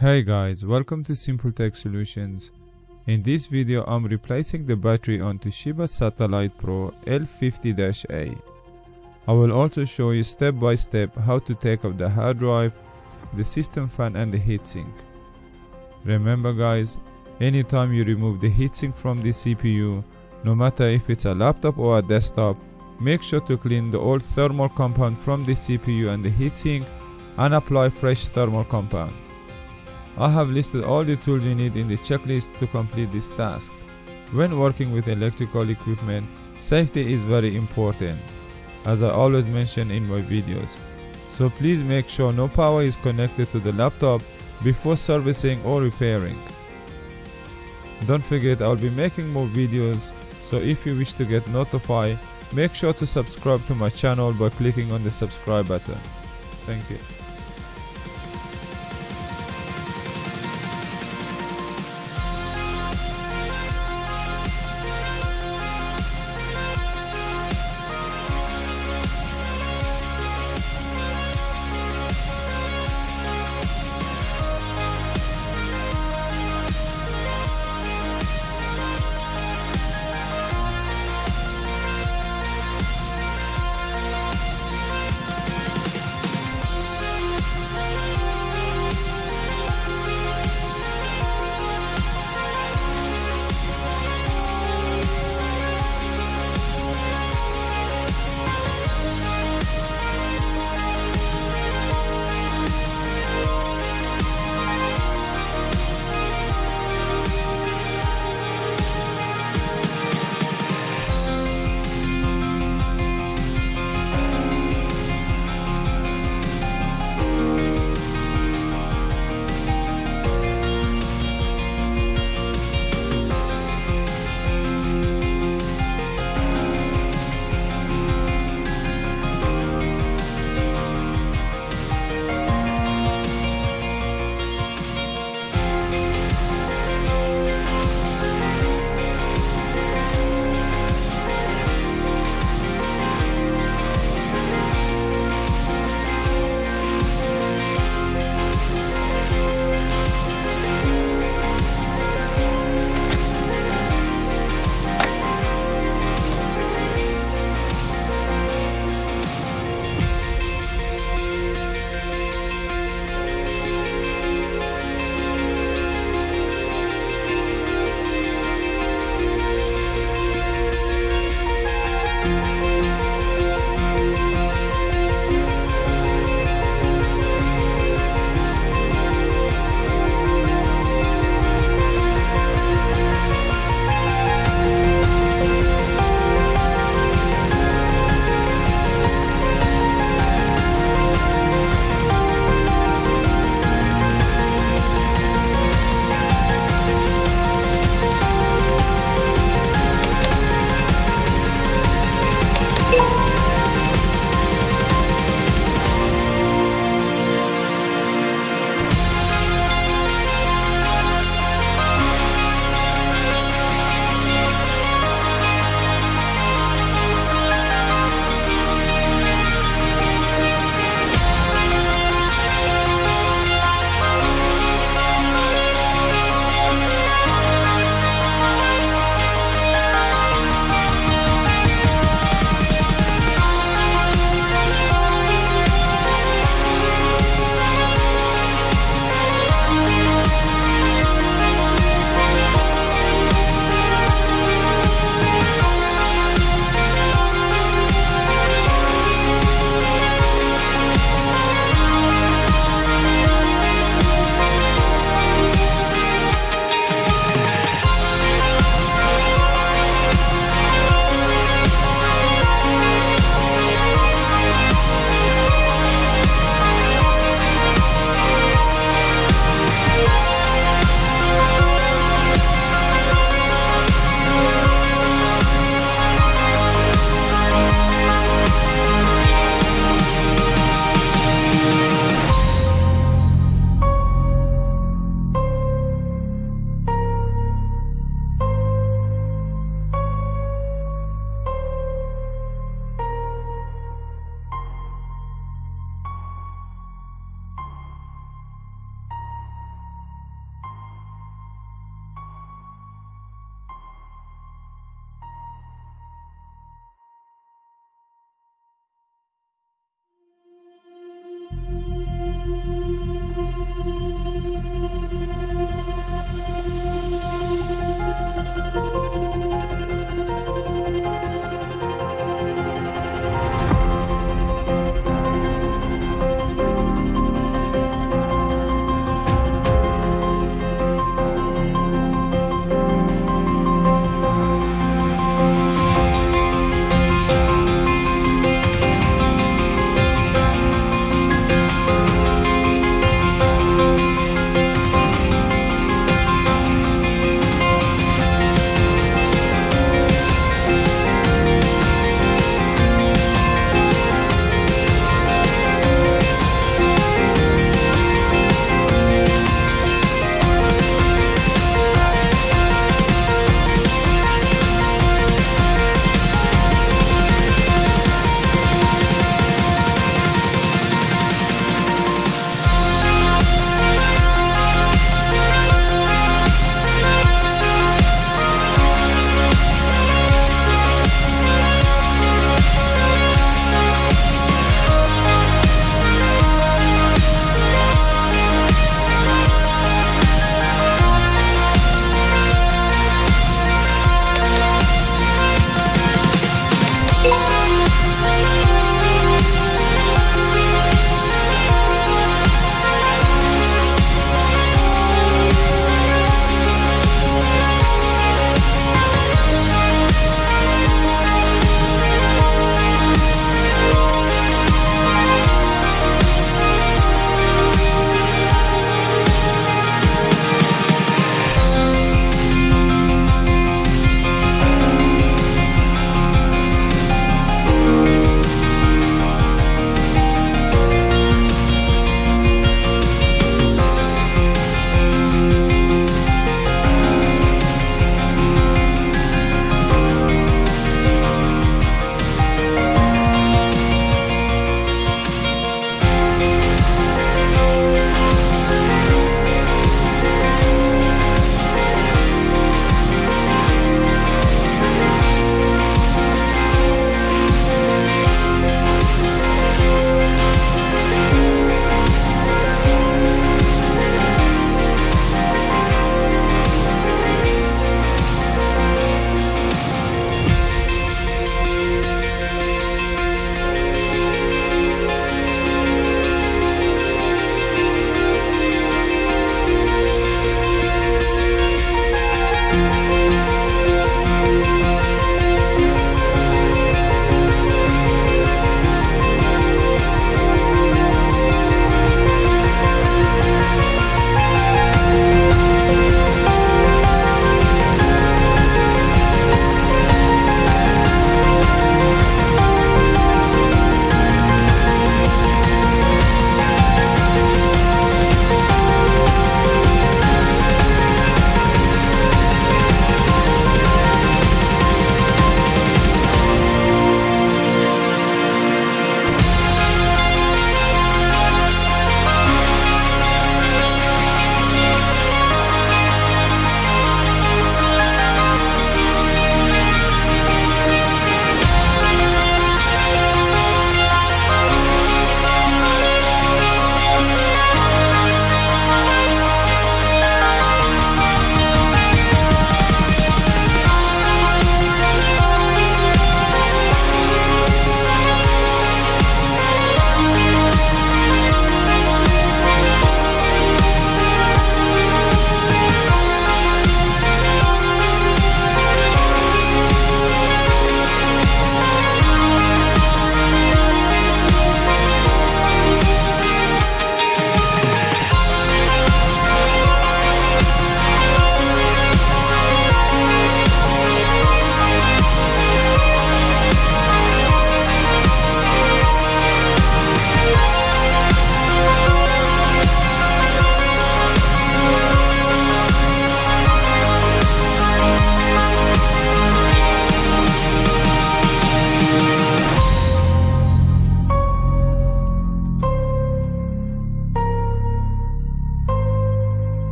Hey guys, welcome to Simple Tech Solutions. In this video I'm replacing the battery on Toshiba Satellite Pro L50-A. I will also show you step by step how to take off the hard drive, the system fan and the heatsink. Remember guys, anytime you remove the heatsink from the CPU, no matter if it's a laptop or a desktop, make sure to clean the old thermal compound from the CPU and the heatsink and apply fresh thermal compound. I have listed all the tools you need in the checklist to complete this task. When working with electrical equipment, safety is very important, as I always mention in my videos. So please make sure no power is connected to the laptop before servicing or repairing. Don't forget, I'll be making more videos, so if you wish to get notified, make sure to subscribe to my channel by clicking on the subscribe button. Thank you.